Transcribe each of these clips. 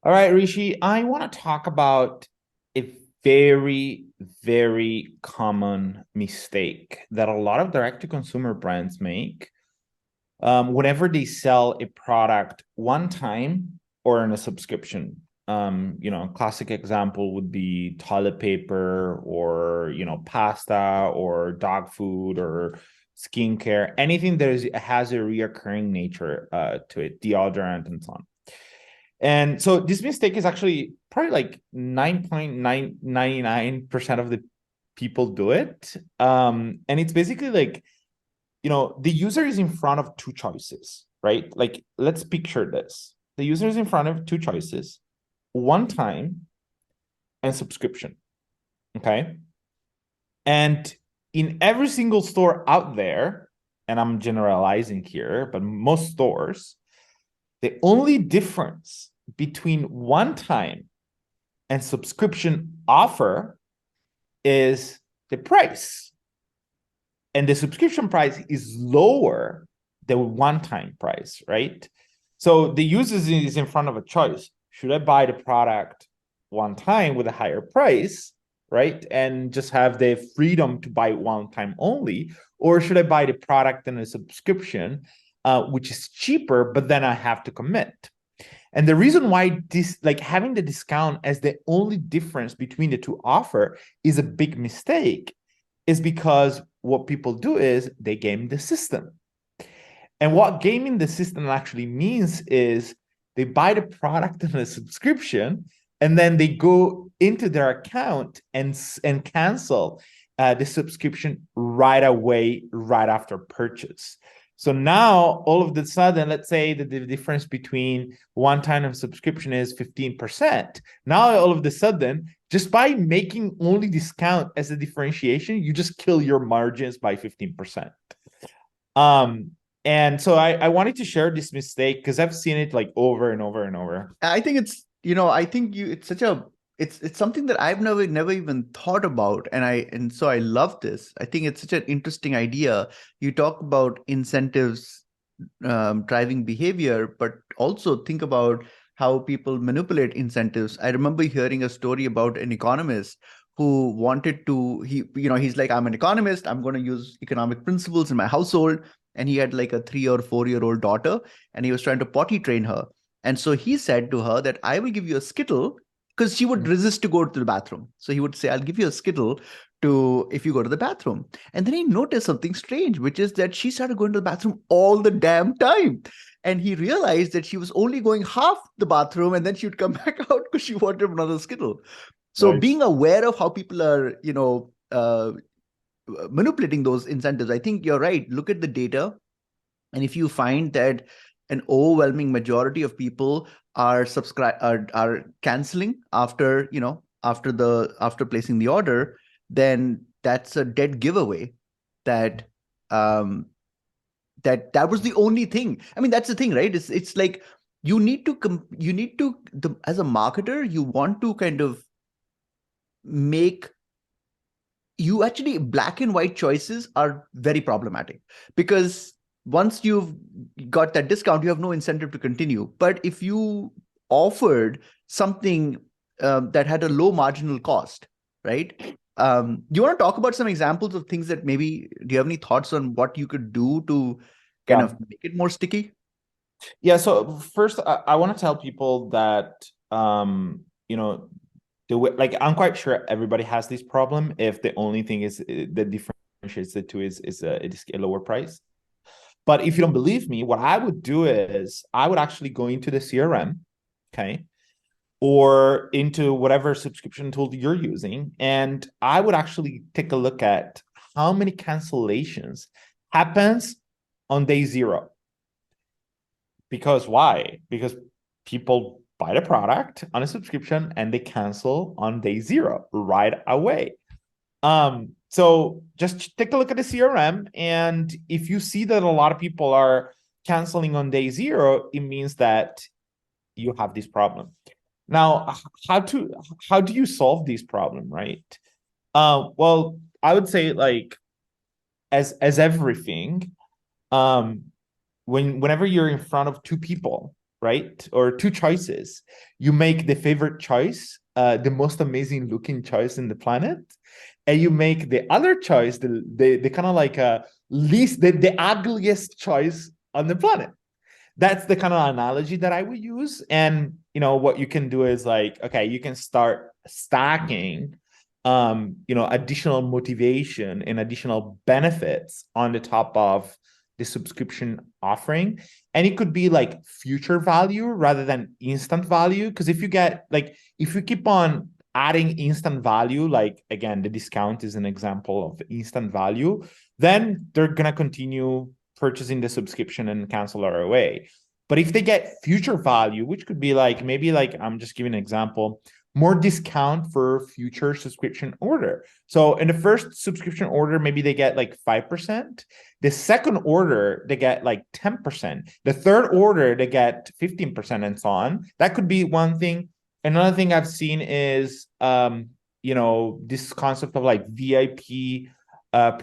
All right, Rishi, I want to talk about a very, very common mistake that a lot of direct-to-consumer brands make whenever they sell a product one time or in a subscription. Classic example would be toilet paper or, pasta or dog food or skincare, anything has a reoccurring nature to it, deodorant and so on. And so this mistake is actually probably like 9.999% of the people do it. And it's basically like, the user is in front of two choices, right? Like, let's picture this. The user is in front of two choices, one time and subscription, okay? And in every single store out there, and I'm generalizing here, but most stores, the only difference between one time and subscription offer is the price. And the subscription price is lower than one-time price, right? So the user is in front of a choice. Should I buy the product one time with a higher price, right? And just have the freedom to buy one time only? Or should I buy the product in a subscription, which is cheaper, but then I have to commit? And the reason why this, like having the discount as the only difference between the two offer is a big mistake, is because what people do is they game the system. And what gaming the system actually means is they buy the product in a subscription and then they go into their account and cancel the subscription right away, right after purchase. So now, all of a sudden, let's say that the difference between one time and subscription is 15%. Now, all of a sudden, just by making only discount as a differentiation, you just kill your margins by 15%. And so I wanted to share this mistake because I've seen it like over and over and over. I think I think it's such a, it's something that I've never even thought about. And so I love this. I think it's such an interesting idea. You talk about incentives driving behavior, but also think about how people manipulate incentives. I remember hearing a story about an economist who wanted to, he's like, I'm an economist, I'm going to use economic principles in my household. And he had like a 3 or 4 year old daughter, and he was trying to potty train her. And so he said to her that I will give you a Skittle, because she would resist to go to the bathroom. So he would say, I'll give you a Skittle to if you go to the bathroom. And then he noticed something strange, which is that she started going to the bathroom all the damn time. And he realized that she was only going half the bathroom, and then she would come back out because she wanted another Skittle. So Nice. being aware of how people are, manipulating those incentives, I think you're right. Look at the data. And if you find that an overwhelming majority of people are are canceling after, after placing the order, then that's a dead giveaway that um that was the only thing. I mean, that's the thing, right? It's like as a marketer, you want to kind of make you actually, black and white choices are very problematic, because once you've got that discount, you have no incentive to continue. But if you offered something that had a low marginal cost, right? Do you want to talk about some examples of things that maybe, do you have any thoughts on what you could do to kind Yeah. of make it more sticky? Yeah. So first, I want to tell people that, the way, like, I'm quite sure everybody has this problem if the only thing is that differentiates the two is a lower price. But if you don't believe me, what I would do is I would actually go into the CRM, okay, or into whatever subscription tool you're using, and I would actually take a look at how many cancellations happens on day zero. Because why? Because people buy the product on a subscription and they cancel on day zero right away. So just take a look at the CRM, and if you see that a lot of people are canceling on day zero, it means that you have this problem. Now, how do you solve this problem, right? Well, I would say, like, as everything, um, whenever you're in front of two people, right? Or two choices. You make the favorite choice, the most amazing looking choice in the planet, and you make the other choice, the kind of like least the ugliest choice on the planet. That's the kind of analogy that I would use. And what you can do is like, okay, you can start stacking additional motivation and additional benefits on the top of the subscription offering. And it could be like future value rather than instant value. Because if you keep on adding instant value, like again, the discount is an example of instant value, then they're gonna continue purchasing the subscription and cancel our away. But if they get future value, which could be like, maybe like, I'm just giving an example, more discount for future subscription order. So in the first subscription order, maybe they get like 5%. The second order, they get like 10%. The third order, they get 15% and so on. That could be one thing. Another thing I've seen is, this concept of like VIP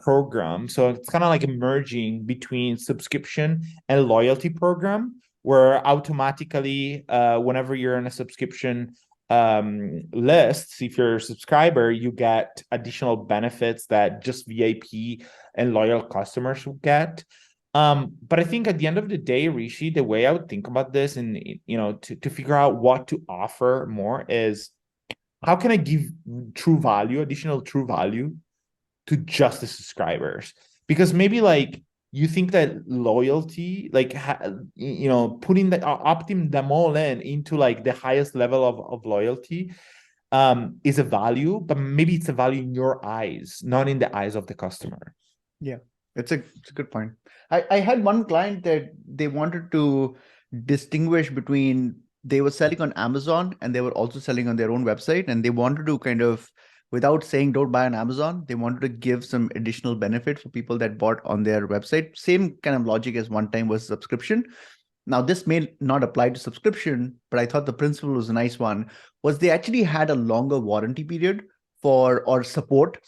program. So it's kind of like merging between subscription and loyalty program, where automatically, whenever you're in a subscription lists, if you're a subscriber, you get additional benefits that just VIP and loyal customers will get. But I think at the end of the day, Rishi, the way I would think about this and to figure out what to offer more is, how can I give additional true value to just the subscribers? Because maybe like you think that loyalty, like putting opting them all into like the highest level of loyalty is a value, but maybe it's a value in your eyes, not in the eyes of the customer. Yeah, it's a good point. I had one client that they wanted to distinguish between, they were selling on Amazon and they were also selling on their own website, and they wanted to kind of, without saying don't buy on Amazon, they wanted to give some additional benefit for people that bought on their website. Same kind of logic as one time was subscription. Now, this may not apply to subscription, but I thought the principle was a nice one, was they actually had a longer warranty period or support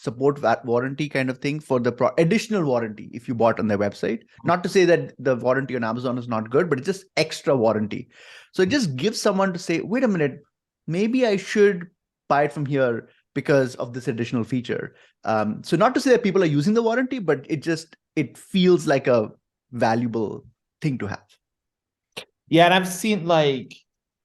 warranty kind of thing for the additional warranty if you bought on their website. Not to say that the warranty on Amazon is not good, but it's just extra warranty. So it just gives someone to say, wait a minute, maybe I should buy it from here because of this additional feature. So not to say that people are using the warranty, but it feels like a valuable thing to have. Yeah, and I've seen like,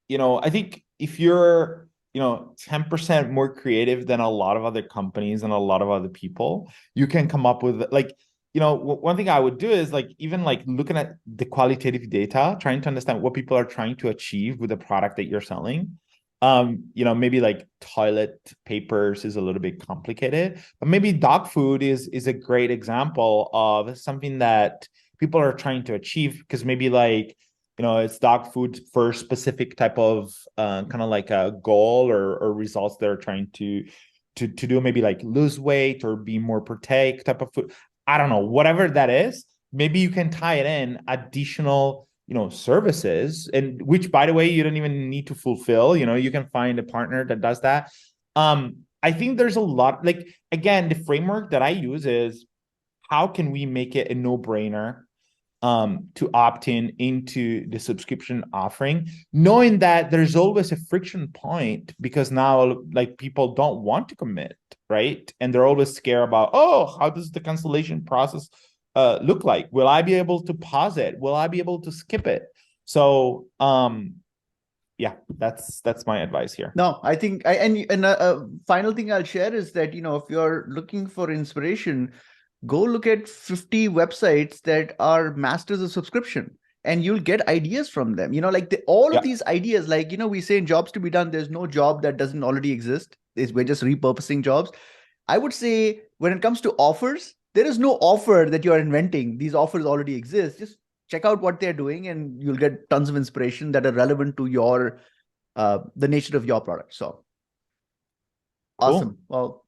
I think if you're 10% more creative than a lot of other companies and a lot of other people, you can come up with like, one thing I would do is like, even like looking at the qualitative data, trying to understand what people are trying to achieve with the product that you're selling. Maybe like toilet papers is a little bit complicated, but maybe dog food is a great example of something that people are trying to achieve, because maybe like, it's dog food for a specific type of kind of like a goal or results they're trying to do, maybe like lose weight or be more protect type of food. I don't know, whatever that is, maybe you can tie it in additional, services, and which, by the way, you don't even need to fulfill, you can find a partner that does that. I think there's a lot, like, again, the framework that I use is, how can we make it a no-brainer to opt into the subscription offering, knowing that there's always a friction point, because now like people don't want to commit, right? And they're always scared about, oh, how does the cancellation process look like? Will I be able to pause it? Will I be able to skip it? So yeah, that's my advice here. No, I think and a final thing I'll share is that, if you're looking for inspiration, go look at 50 websites that are masters of subscription, and you'll get ideas from them. Like all of these ideas, like, we say in jobs to be done, there's no job that doesn't already exist. We're just repurposing jobs. I would say when it comes to offers, there is no offer that you're inventing. These offers already exist. Just check out what they're doing and you'll get tons of inspiration that are relevant to your the nature of your product. So awesome. Well,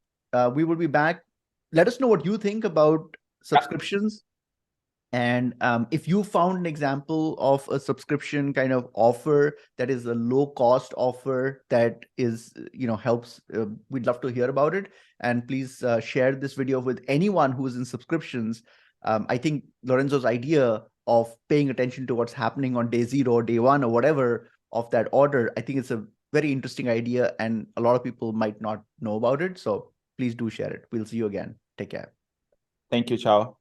we will be back. Let us know what you think about subscriptions. And if you found an example of a subscription kind of offer that is a low cost offer that is, helps, we'd love to hear about it. And please share this video with anyone who is in subscriptions I think Lorenzo's idea of paying attention to what's happening on day 0 or day 1 or whatever of that order, I think it's a very interesting idea, and a lot of people might not know about it. So please do share it. We'll see you again. Take care. Thank you. Ciao.